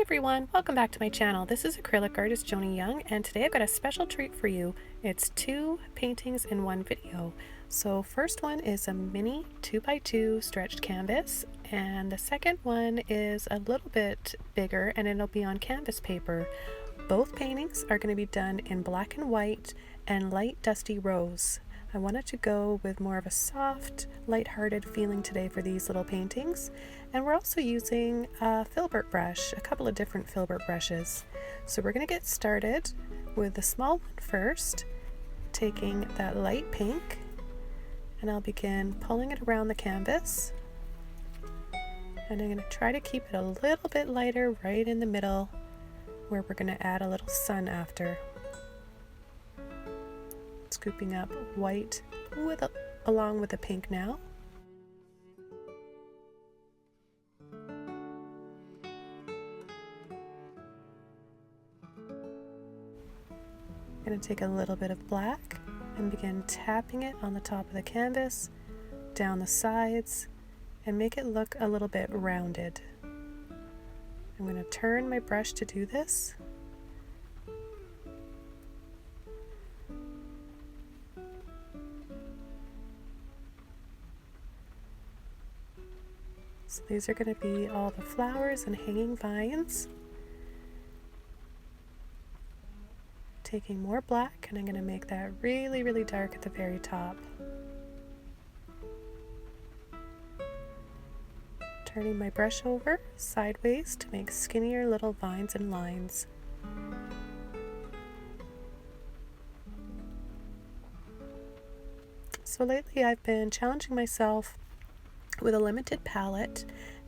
everyone, welcome back to my channel. This is acrylic artist Joni Young, and today I've got a special treat for you. It's two paintings in one video. So first one is a mini 2x2 stretched canvas, and the second one is a little bit bigger and it'll be on canvas paper. Both paintings are going to be done in black and white and light dusty rose. I wanted to go with more of a soft, light-hearted feeling today for these little paintings. And we're also using a filbert brush, a couple of different filbert brushes. So we're going to get started with the small one first, taking that light pink, and I'll begin pulling it around the canvas. And I'm going to try to keep it a little bit lighter right in the middle, where we're going to add a little sun after. Scooping up white along with the pink now. I'm going to take a little bit of black and begin tapping it on the top of the canvas, down the sides, and make it look a little bit rounded. I'm going to turn my brush to do this. So these are going to be all the flowers and hanging vines. Taking more black, and I'm going to make that really, really dark at the very top. Turning my brush over sideways to make skinnier little vines and lines. So lately I've been challenging myself with a limited palette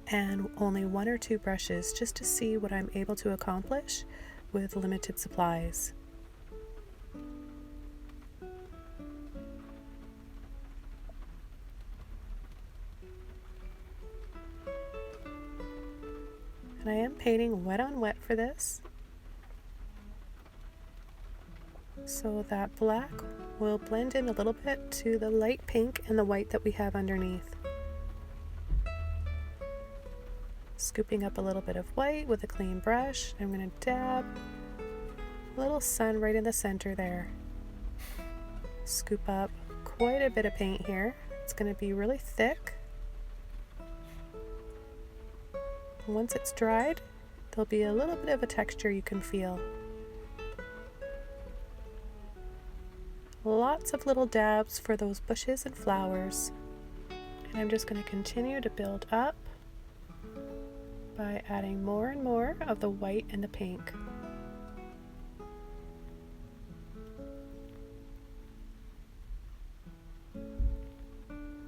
and only one or two brushes just to see what I'm able to accomplish with limited supplies. And I am painting wet on wet for this, so that black will blend in a little bit to the light pink and the white that we have underneath. Scooping up a little bit of white with a clean brush, I'm going to dab a little sun right in the center there. Scoop up quite a bit of paint here. It's going to be really thick. Once it's dried, there'll be a little bit of a texture you can feel. Lots of little dabs for those bushes and flowers. And I'm just going to continue to build up by adding more and more of the white and the pink.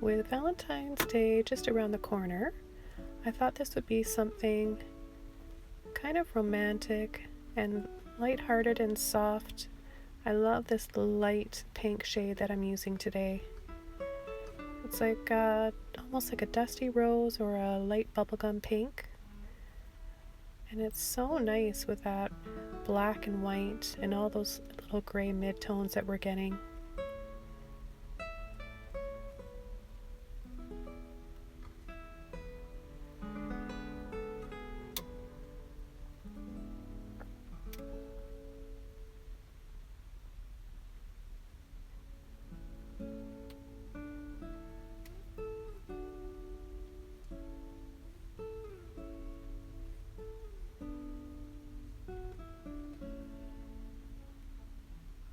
With Valentine's Day just around the corner, I thought this would be something kind of romantic and lighthearted and soft. I love this light pink shade that I'm using today. It's like almost like a dusty rose or a light bubblegum pink. And it's so nice with that black and white and all those little gray mid-tones that we're getting.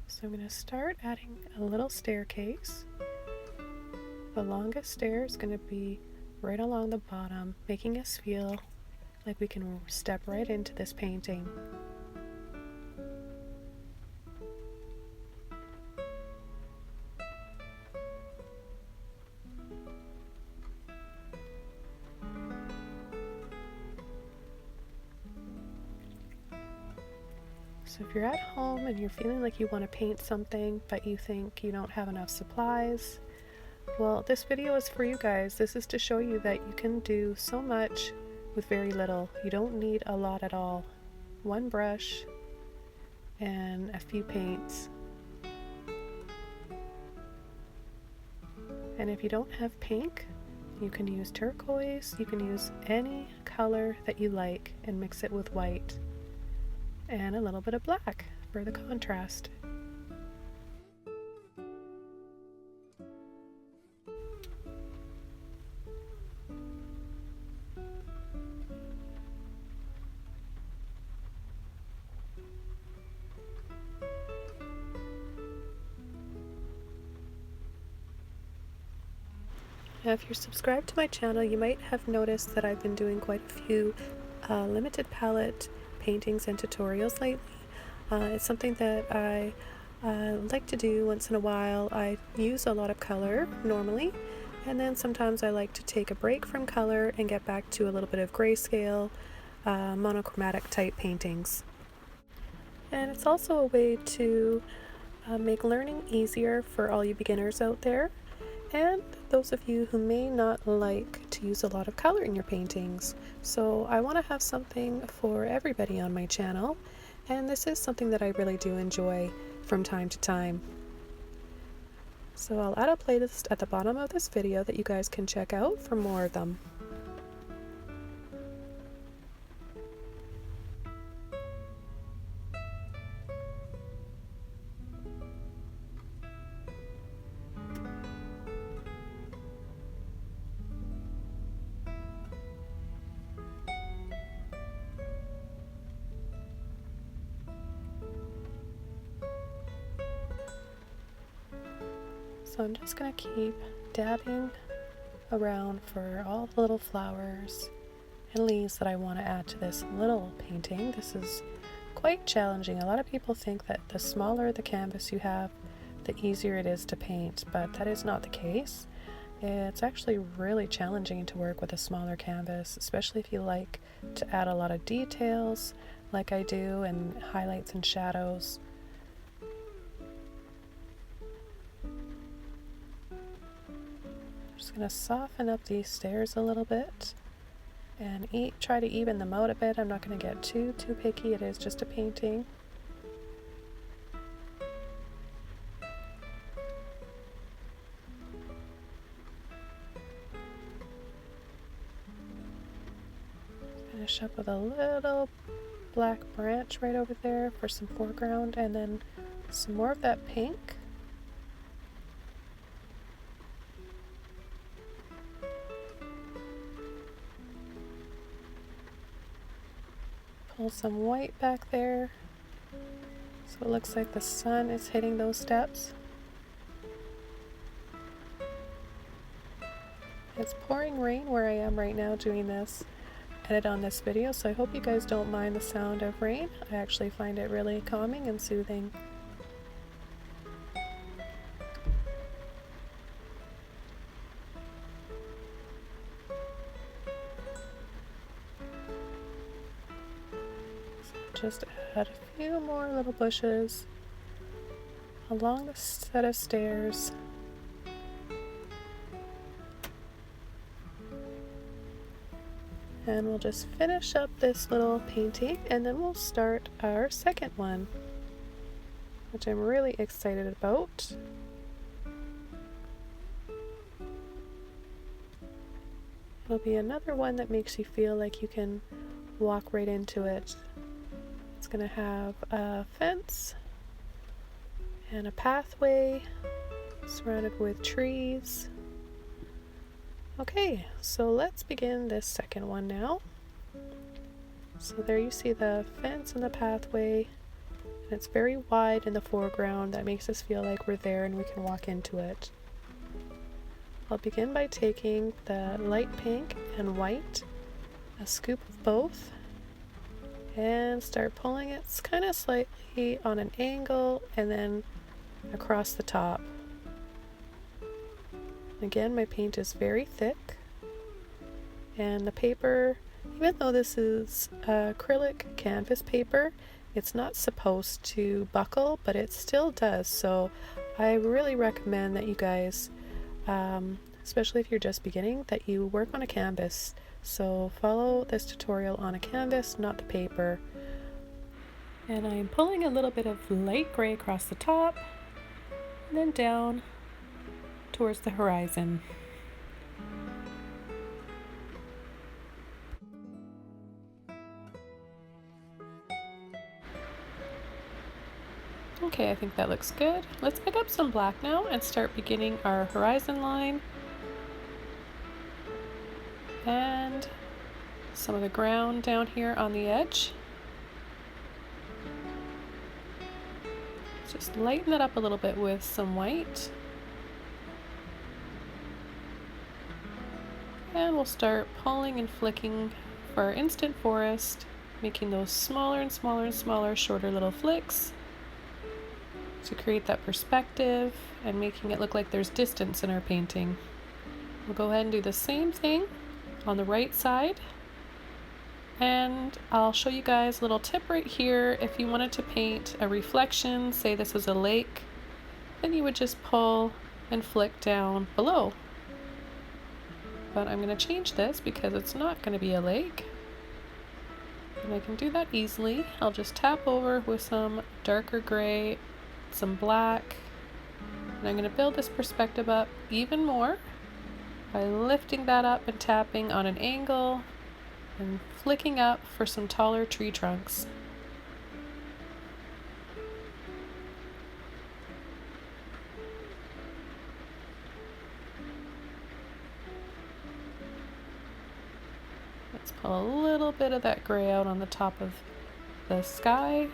So I'm going to start adding a little staircase. The longest stair is going to be right along the bottom, making us feel like we can step right into this painting. So if you're at home and you're feeling like you want to paint something but you think you don't have enough supplies, well, this video is for you guys. This is to show you that you can do so much with very little. You don't need a lot at all. One brush and a few paints. And if you don't have pink, you can use turquoise, you can use any color that you like and mix it with white and a little bit of black for the contrast. Now, if you're subscribed to my channel, you might have noticed that I've been doing quite a few limited palette paintings and tutorials lately. It's something that I like to do once in a while. I use a lot of color normally, and then sometimes I like to take a break from color and get back to a little bit of grayscale, monochromatic type paintings. And it's also a way to make learning easier for all you beginners out there, and those of you who may not like to use a lot of color in your paintings. So I want to have something for everybody on my channel, and this is something that I really do enjoy from time to time. So I'll add a playlist at the bottom of this video that you guys can check out for more of them. So I'm just going to keep dabbing around for all the little flowers and leaves that I want to add to this little painting. This is quite challenging. A lot of people think that the smaller the canvas you have, the easier it is to paint, but that is not the case. It's actually really challenging to work with a smaller canvas, especially if you like to add a lot of details like I do, and highlights and shadows. Just going to soften up these stairs a little bit and try to even them out a bit. I'm not going to get too picky. It is just a painting. Finish up with a little black branch right over there for some foreground, and then some more of that pink. Pull some white back there so it looks like the sun is hitting those steps. It's pouring rain where I am right now doing this edit on this video, so I hope you guys don't mind the sound of rain. I actually find it really calming and soothing. Just add a few more little bushes along the set of stairs. And we'll just finish up this little painting, and then we'll start our second one, which I'm really excited about. It'll be another one that makes you feel like you can walk right into it. It's going to have a fence and a pathway surrounded with trees. Okay, so let's begin this second one now. So there you see the fence and the pathway, and it's very wide in the foreground. That makes us feel like we're there and we can walk into it. I'll begin by taking the light pink and white, a scoop of both, and start pulling it kind of slightly on an angle and then across the top. Again, my paint is very thick, and the paper, even though this is acrylic canvas paper, it's not supposed to buckle, but it still does. So I really recommend that you guys, especially if you're just beginning, that you work on a canvas. So follow this tutorial on a canvas, not the paper. And I'm pulling a little bit of light gray across the top and then down towards the horizon. Okay, I think that looks good. Let's pick up some black now and start beginning our horizon line and some of the ground down here on the edge. Just lighten that up a little bit with some white. And we'll start pulling and flicking for our instant forest, making those smaller and smaller and smaller, shorter little flicks to create that perspective and making it look like there's distance in our painting. We'll go ahead and do the same thing on the right side. And I'll show you guys a little tip right here. If you wanted to paint a reflection, say this was a lake, then you would just pull and flick down below. But I'm going to change this because it's not going to be a lake. And I can do that easily. I'll just tap over with some darker gray, some black, and I'm going to build this perspective up even more by lifting that up and tapping on an angle and flicking up for some taller tree trunks. Let's pull a little bit of that gray out on the top of the sky.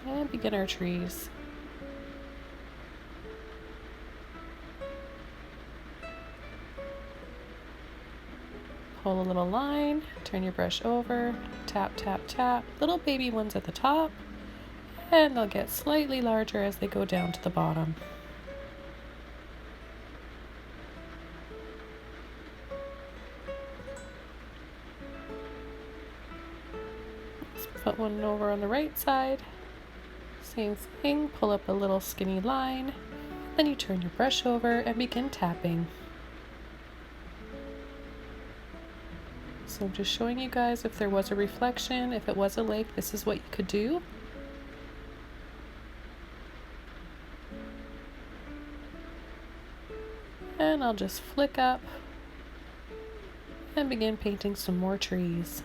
And begin our trees. Pull a little line, turn your brush over, tap, tap, tap, little baby ones at the top, and they'll get slightly larger as they go down to the bottom. Let's put one over on the right side. Same thing, pull up a little skinny line, then you turn your brush over and begin tapping. So I'm just showing you guys if there was a reflection, if it was a lake, this is what you could do. And I'll just flick up and begin painting some more trees.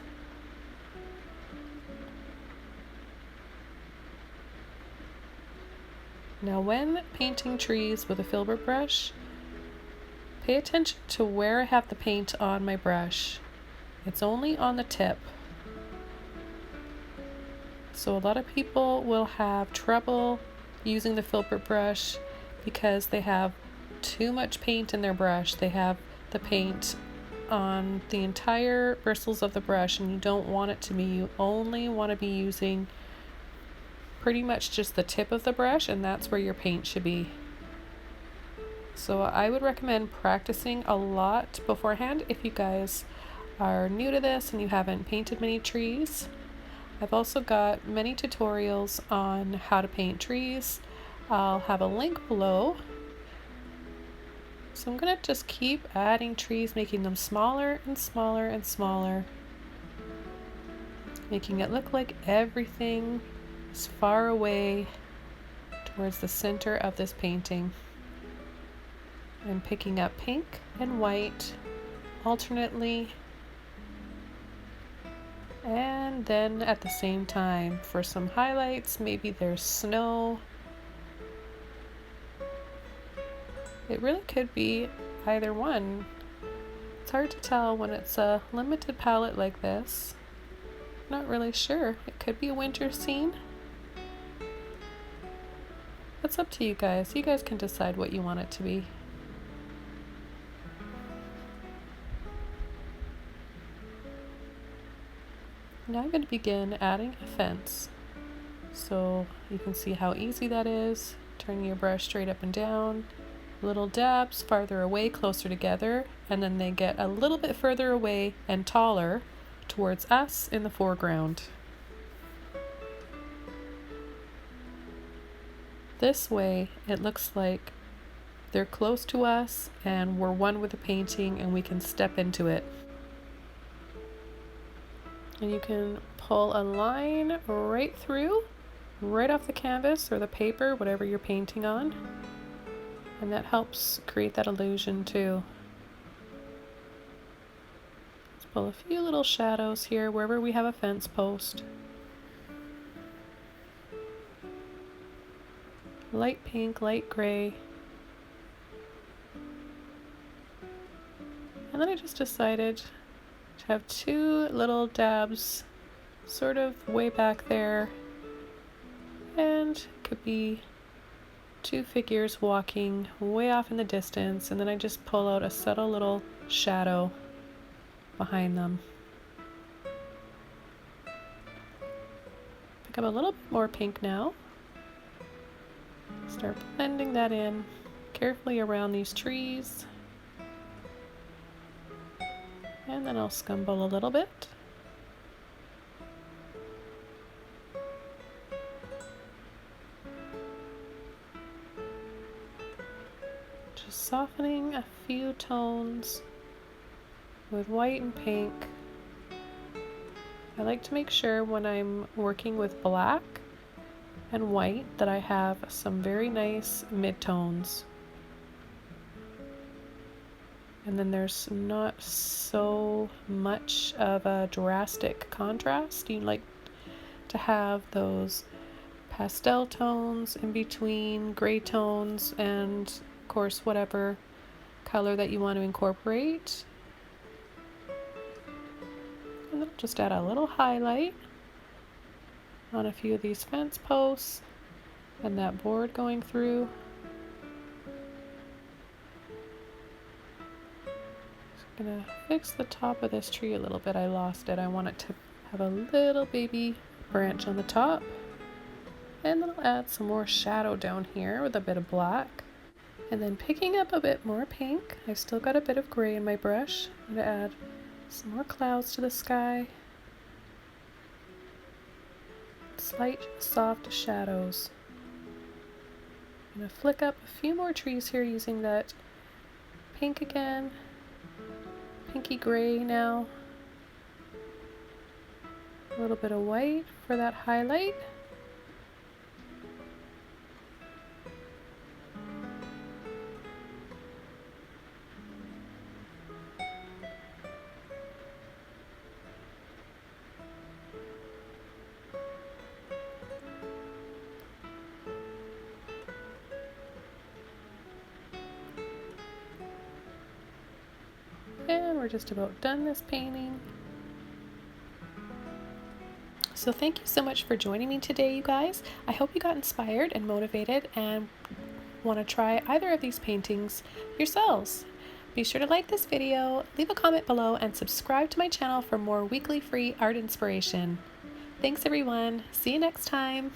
Now when painting trees with a filbert brush, pay attention to where I have the paint on my brush. It's only on the tip. So a lot of people will have trouble using the filbert brush because they have too much paint in their brush. They have the paint on the entire bristles of the brush and you don't want it to be. You only want to be using pretty much just the tip of the brush, and that's where your paint should be. So I would recommend practicing a lot beforehand if you guys are new to this and you haven't painted many trees. I've also got many tutorials on how to paint trees. I'll have a link below. So I'm gonna just keep adding trees, making them smaller and smaller and smaller, making it look like everything is far away towards the center of this painting. I'm picking up pink and white alternately, and then at the same time for some highlights, maybe there's snow. It really could be either one. It's hard to tell when it's a limited palette like this. Not really sure. It could be a winter scene. It's up to you guys. You guys can decide what you want it to be. Now I'm going to begin adding a fence. So you can see how easy that is. Turning your brush straight up and down. Little dabs farther away, closer together, and then they get a little bit further away and taller towards us in the foreground. This way it looks like they're close to us and we're one with the painting and we can step into it. And you can pull a line right through, right off the canvas or the paper, whatever you're painting on. And that helps create that illusion too. Let's Pull a few little shadows here wherever we have a fence post. Light pink, light gray. And then I just decided to have two little dabs sort of way back there, and could be two figures walking way off in the distance, and then I just pull out a subtle little shadow behind them. Pick up a little bit more pink now. Start blending that in carefully around these trees. And then I'll scumble a little bit. Just softening a few tones with white and pink. I like to make sure when I'm working with black and white that I have some very nice midtones. And then there's not so much of a drastic contrast. You like to have those pastel tones in between, gray tones, and of course whatever color that you want to incorporate. And then I'll just add a little highlight on a few of these fence posts and that board going through. I'm gonna fix the top of this tree a little bit. I lost it. I want it to have a little baby branch on the top. And then I'll add some more shadow down here with a bit of black. And then picking up a bit more pink. I've still got a bit of gray in my brush. I'm gonna add some more clouds to the sky. Slight soft shadows. I'm gonna flick up a few more trees here using that pink again. Pinky gray now. A little bit of white for that highlight. And we're just about done this painting. So thank you so much for joining me today, you guys. I hope you got inspired and motivated and want to try either of these paintings yourselves. Be sure to like this video, leave a comment below, and subscribe to my channel for more weekly free art inspiration. Thanks everyone. See you next time.